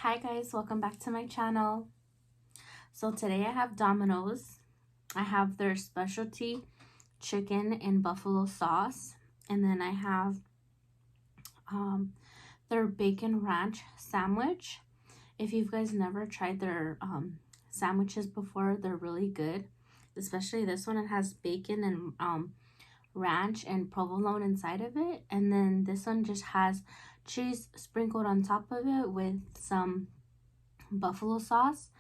Hi guys, welcome back to my channel. So today I have Domino's. I have their specialty chicken in buffalo sauce, and then I have their bacon ranch sandwich. If you guys never tried their sandwiches before, they're really good. Especially this one, it has bacon and ranch and provolone inside of it, and then this one just has cheese sprinkled on top of it with some buffalo sauce.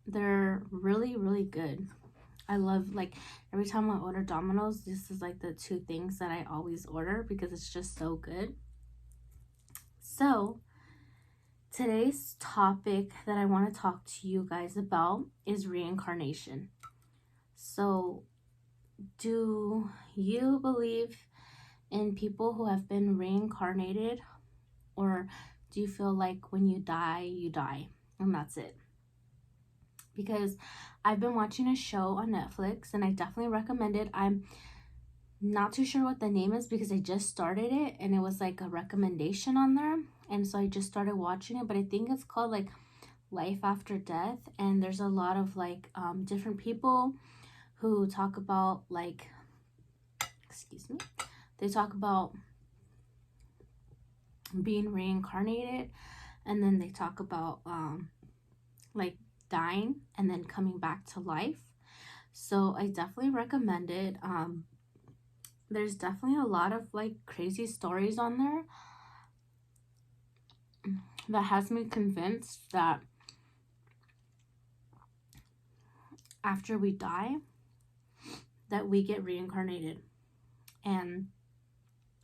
They're really good. I love, like, every time I order Domino's, this is like the two things that I always order because it's just so good. So today's topic that I want to talk to you guys about is reincarnation. So do you believe in people who have been reincarnated, or do you feel like when you die and that's it? Because I've been watching a show on Netflix and I definitely recommend it. I'm not too sure what the name is because I just started it and it was like a recommendation on there, and so I just started watching it, but I think it's called like Life After Death, and there's a lot of like different people who talk about, like, excuse me, they talk about being reincarnated, and then they talk about like dying and then coming back to life. So I definitely recommend it. There's definitely a lot of like crazy stories on there that has me convinced that after we die that we get reincarnated. And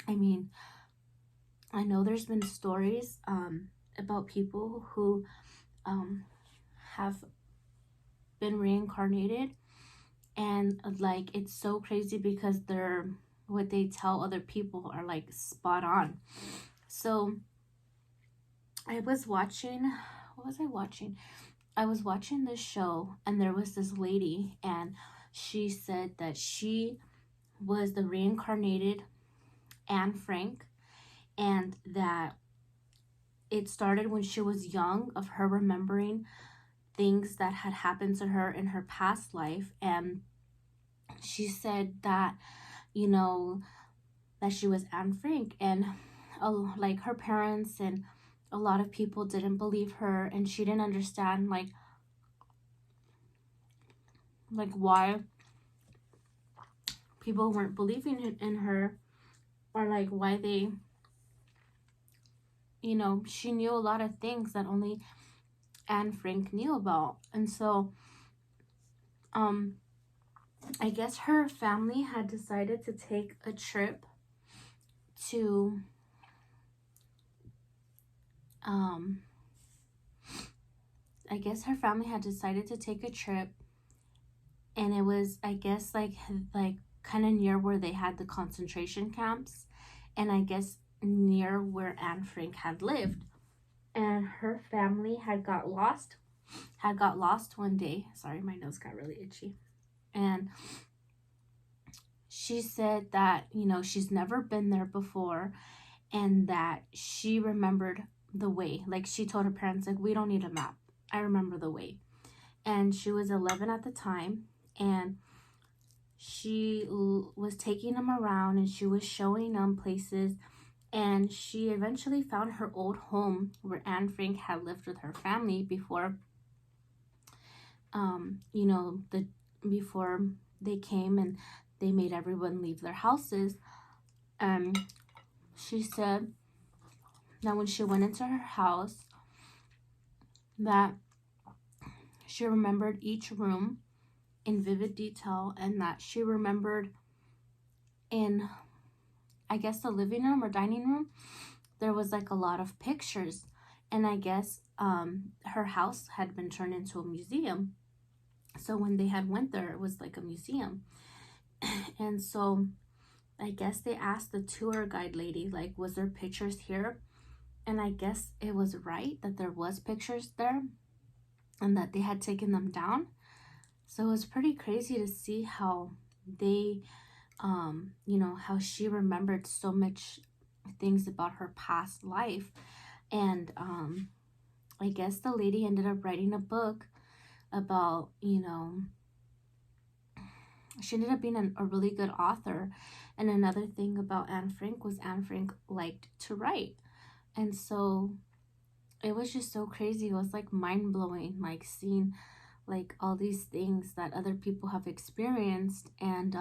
I mean, I know there's been stories about people who have been reincarnated, and like it's so crazy because they're, what they tell other people are like spot on. So I was watching, what was I watching? I was watching this show, and there was this lady, and she said that she was the reincarnated Anne Frank, and that it started when she was young, of her remembering things that had happened to her in her past life. And she said that, you know, that she was Anne Frank, and like her parents and a lot of people didn't believe her, and she didn't understand like why people weren't believing in her, or like why they, you know, she knew a lot of things that only Anne Frank knew about. And so I guess her family had decided to take a trip to I guess her family had decided to take a trip, and it was, I guess, like kind of near where they had the concentration camps, and I guess near where Anne Frank had lived. And her family had got lost one day. Sorry, my nose got really itchy. And she said that, you know, she's never been there before, and that she remembered the way. Like, she told her parents, like, we don't need a map, I remember the way. And she was 11 at the time, and she was taking them around, and she was showing them places, and she eventually found her old home where Anne Frank had lived with her family before you know, before they came and they made everyone leave their houses. She said that when she went into her house, that she remembered each room in vivid detail, and that she remembered in, I guess, the living room or dining room, there was like a lot of pictures. And I guess her house had been turned into a museum. So when they had went there, it was like a museum. And so I guess they asked the tour guide lady, like, was there pictures here? And I guess it was right that there was pictures there, and that they had taken them down. So it was pretty crazy to see how they, you know, how she remembered so much things about her past life. And I guess the lady ended up writing a book about, you know, she ended up being a really good author. And another thing about Anne Frank was Anne Frank liked to write. And so it was just so crazy. It was like mind blowing, like seeing like all these things that other people have experienced. And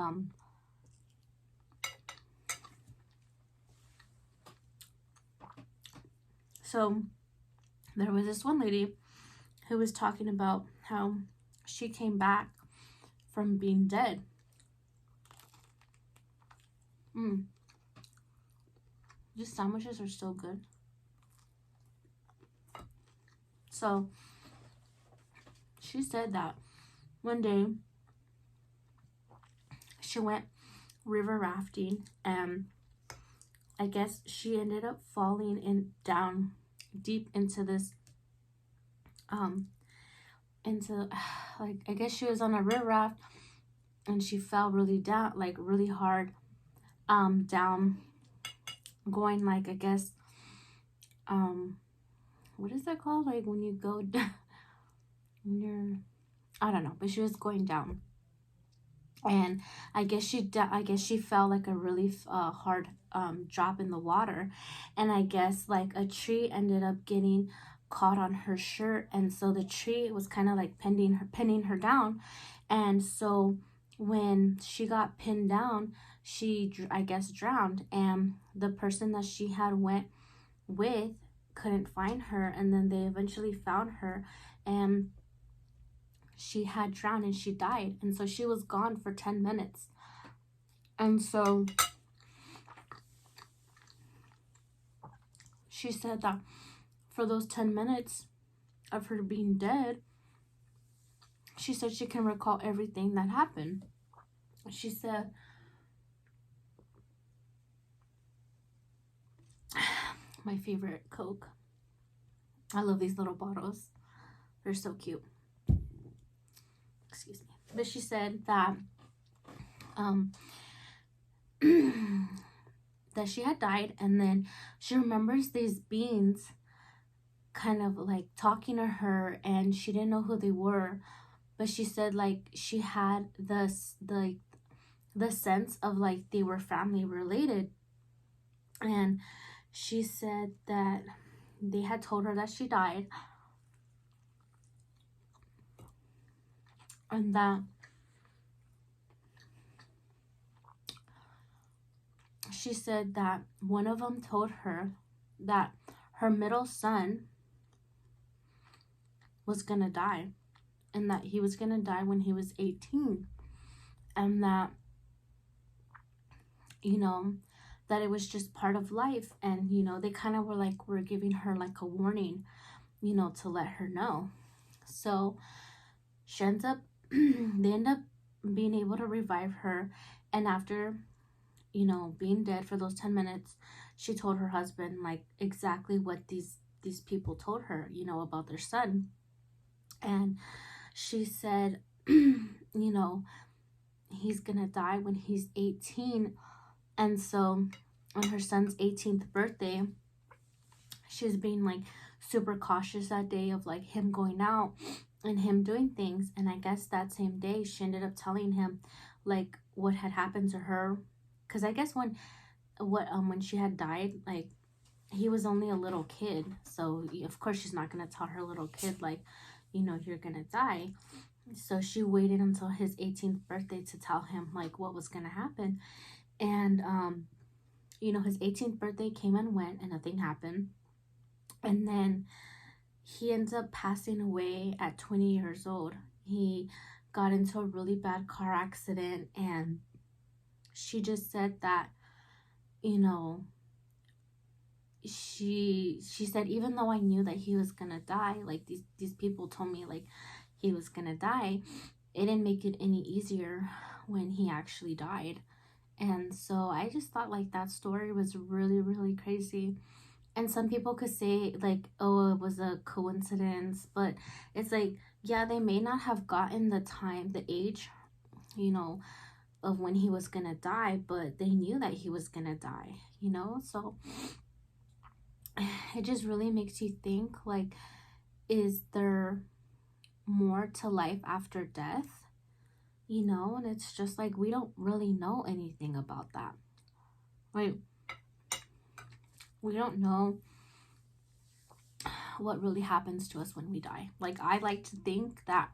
so there was this one lady who was talking about how she came back from being dead. These sandwiches are so good. So she said that one day she went river rafting, and I guess she ended up falling in down deep into this into like, I guess she was on a river raft and she fell really down, like really hard down, going like, I guess what is that called, like when you go down when you're, I don't know, but she was going down. And I guess she fell like a really hard drop in the water, and I guess like a tree ended up getting caught on her shirt, and so the tree was kind of like pinning her down. And so when she got pinned down, she, I guess, drowned, and the person that she had went with couldn't find her, and then they eventually found her, and she had drowned and she died. And so she was gone for 10 minutes. And so she said that for those 10 minutes of her being dead, she said she can recall everything that happened. She said, my favorite Coke. I love these little bottles. They're so cute. Excuse me. But she said that that she had died, and then she remembers these beings kind of like talking to her, and she didn't know who they were, but she said like she had the sense of like they were family related. And she said that they had told her that she died, and that she said that one of them told her that her middle son was gonna die, and that he was gonna die when he was 18, and that, you know, that it was just part of life. And, you know, they kind of were giving her like a warning, you know, to let her know. So she ends up, they end up being able to revive her. And after, you know, being dead for those 10 minutes, she told her husband like exactly what these people told her, you know, about their son. And she said, you know, he's gonna die when he's 18. And so on her son's 18th birthday, she's being like super cautious that day of like him going out and him doing things. And I guess that same day she ended up telling him like what had happened to her, because I guess when she had died, like he was only a little kid, so of course she's not gonna tell her little kid like, you know, you're gonna die. So she waited until his 18th birthday to tell him like what was gonna happen. And you know, his 18th birthday came and went and nothing happened. And then he ends up passing away at 20 years old. He got into a really bad car accident, and she just said that, you know, she said, even though I knew that he was gonna die, like these people told me like he was gonna die, it didn't make it any easier when he actually died. And so I just thought like that story was really, really crazy. And some people could say like, oh, it was a coincidence, but it's like, yeah, they may not have gotten the age, you know, of when he was gonna die, but they knew that he was gonna die, you know. So it just really makes you think like, is there more to life after death? You know, and it's just like, we don't really know anything about that. Like, we don't know what really happens to us when we die. Like, I like to think that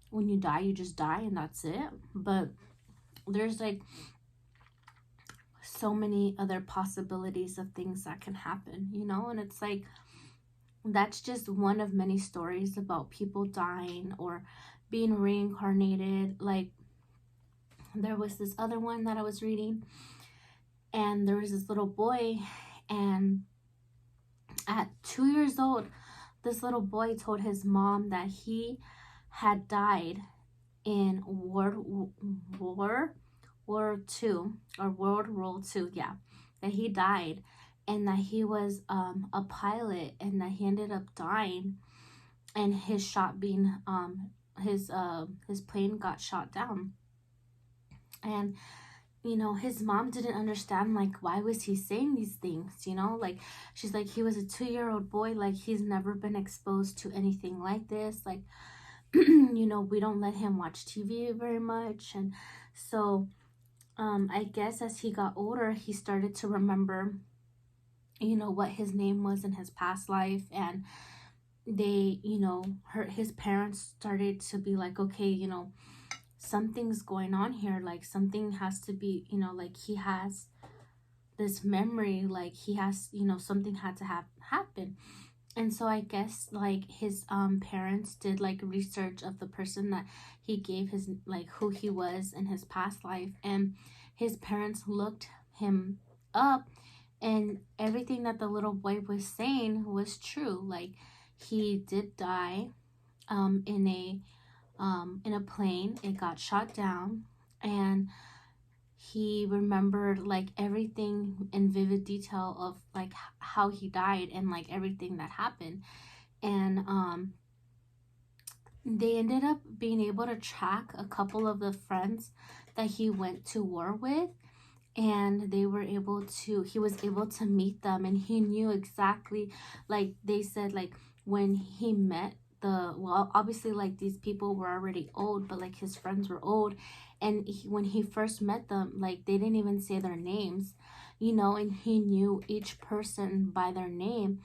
when you die, you just die and that's it. But there's like so many other possibilities of things that can happen, you know? And it's like, that's just one of many stories about people dying or being reincarnated. Like, there was this other one that I was reading, and there was this little boy, and at 2 years old, this little boy told his mom that he had died in World War II, yeah, that he died, and that he was a pilot, and that he ended up dying, and his plane got shot down. And you know, his mom didn't understand, like, why was he saying these things, you know? Like, she's like, he was a 2-year-old boy, like, he's never been exposed to anything like this, like, you know, we don't let him watch TV very much. And so I guess as he got older, he started to remember, you know, what his name was in his past life. And they, you know, his parents started to be like, okay, you know, something's going on here, like something has to be, you know, like he has this memory, like he has, you know, something had to happen. And so I guess like his parents did like research of the person that he gave his, like, who he was in his past life, and his parents looked him up, and everything that the little boy was saying was true. Like, he did die in a plane. It got shot down, and he remembered like everything in vivid detail of like how he died and like everything that happened. And they ended up being able to track a couple of the friends that he went to war with, and he was able to meet them, and he knew exactly, like they said, like when he met well, obviously like these people were already old, but like his friends were old, and when he first met them, like they didn't even say their names, you know, and he knew each person by their name,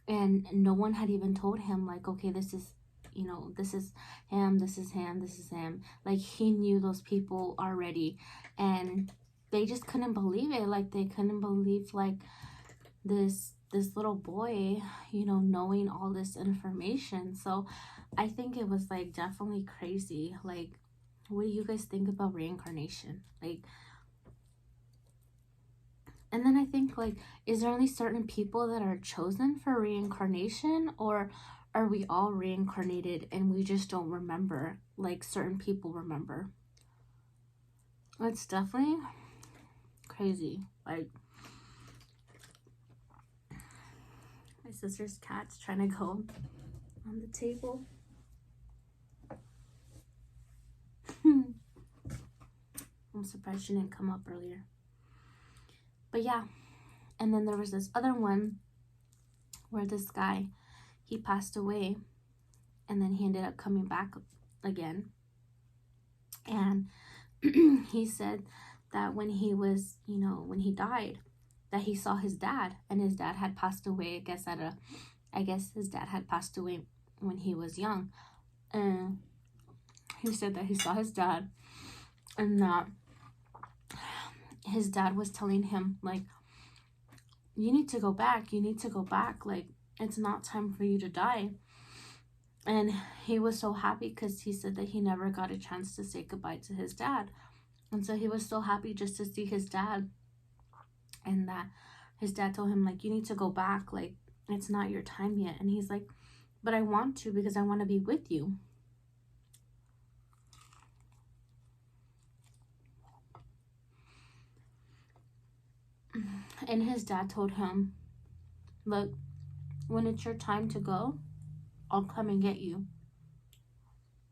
and no one had even told him like, okay, this is, you know, this is him, this is him, this is him. Like, he knew those people already, and they just couldn't believe it. Like, they couldn't believe like this little boy, you know, knowing all this information. So I think it was like definitely crazy. Like, what do you guys think about reincarnation? Like, and then I think, like, is there only certain people that are chosen for reincarnation, or are we all reincarnated and we just don't remember, like certain people remember? It's definitely crazy. Like, my sister's cat's trying to go on the table. I'm surprised she didn't come up earlier. But yeah, and then there was this other one where this guy, he passed away, and then he ended up coming back again. And he said that when he was, you know, when he died, that he saw his dad, and his dad had passed away, I guess his dad had passed away when he was young. And he said that he saw his dad, and that his dad was telling him, like, you need to go back, like, it's not time for you to die. And he was so happy because he said that he never got a chance to say goodbye to his dad. And so he was so happy just to see his dad, and that his dad told him, like, you need to go back, like, it's not your time yet. And he's like, but I want to, because I want to be with you. And his dad told him, look, when it's your time to go, I'll come and get you.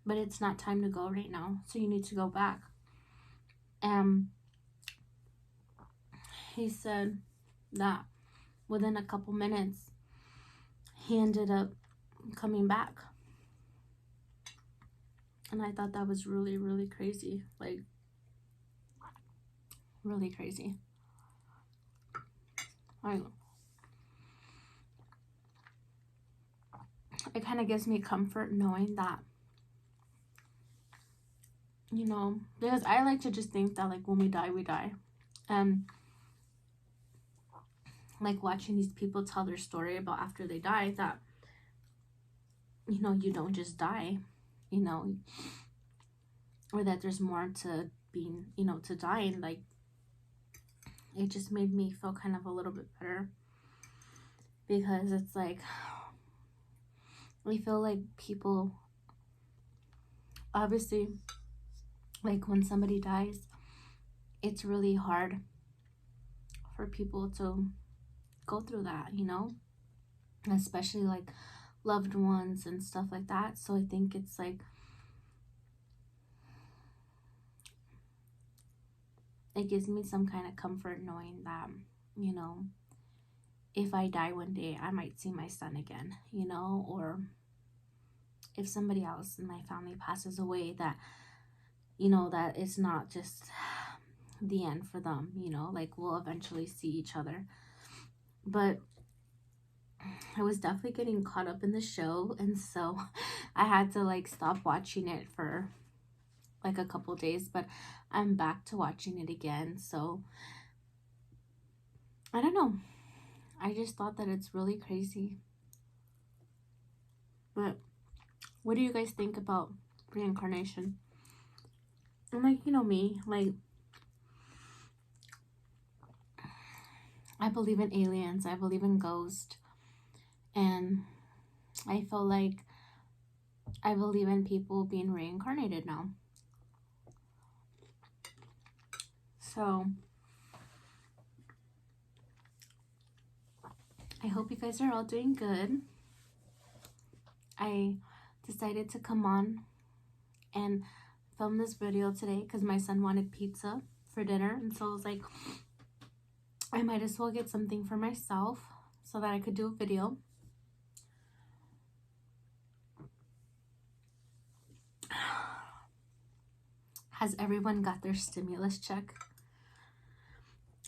But it's not time to go right now, so you need to go back. And he said that within a couple minutes, he ended up coming back. And I thought that was really, really crazy. Like, really crazy. Like, it kind of gives me comfort knowing that, you know, because I like to just think that, like, when we die, we die. And, like, watching these people tell their story about after they die, that, you know, you don't just die, you know, or that there's more to being, you know, to dying. Like, it just made me feel kind of a little bit better, because it's like, I feel like people, obviously, like, when somebody dies, it's really hard for people to go through that, you know, especially like loved ones and stuff like that. So I think it's like, it gives me some kind of comfort knowing that, you know, if I die one day, I might see my son again, you know, or if somebody else in my family passes away, that, you know, that it's not just the end for them, you know, like, we'll eventually see each other. But I was definitely getting caught up in the show, and so I had to, like, stop watching it for like a couple days, but I'm back to watching it again. So I don't know, I just thought that it's really crazy. But what do you guys think about reincarnation? And, like, you know me, like, I believe in aliens, I believe in ghosts, and I feel like I believe in people being reincarnated now. So I hope you guys are all doing good. I decided to come on and film this video today because my son wanted pizza for dinner, and so I was like, I might as well get something for myself so that I could do a video. Has everyone got their stimulus check?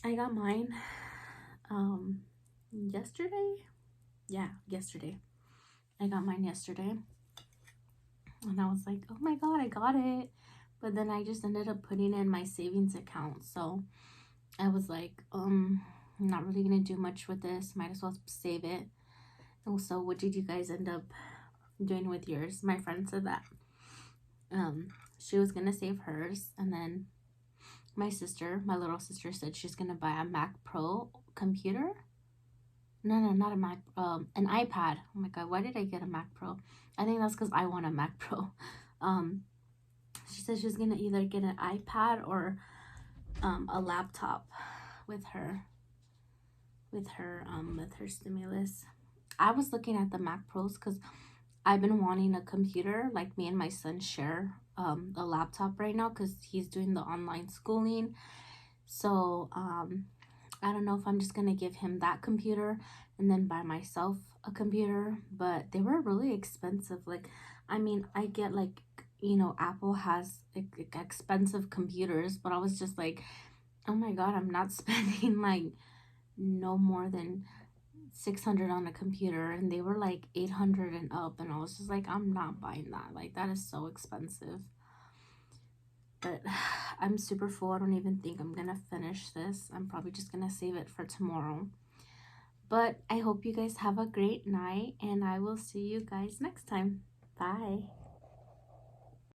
I got mine yesterday. Yeah, yesterday. I got mine yesterday. And I was like, oh my god, I got it. But then I just ended up putting in my savings account. So I was like, I'm not really gonna do much with this. Might as well save it. Also, what did you guys end up doing with yours? My friend said that she was gonna save hers, and then my little sister said she's gonna buy a Mac Pro computer. No, not a Mac, an iPad. Oh my god, why did I get a Mac Pro? I think that's because I want a Mac Pro. She said she's gonna either get an iPad or a laptop with her stimulus. I was looking at the Mac Pros because I've been wanting a computer. Like, me and my son share a laptop right now because he's doing the online schooling. So I don't know if I'm just gonna give him that computer and then buy myself a computer. But they were really expensive. Like, I mean, I get, like, you know, Apple has expensive computers, but I was just like, oh my god, I'm not spending like no more than $600 on a computer, and they were like $800 and up, and I was just like, I'm not buying that. Like, that is so expensive. But I'm super full. I don't even think I'm gonna finish this. I'm probably just gonna save it for tomorrow. But I hope you guys have a great night, and I will see you guys next time. Bye.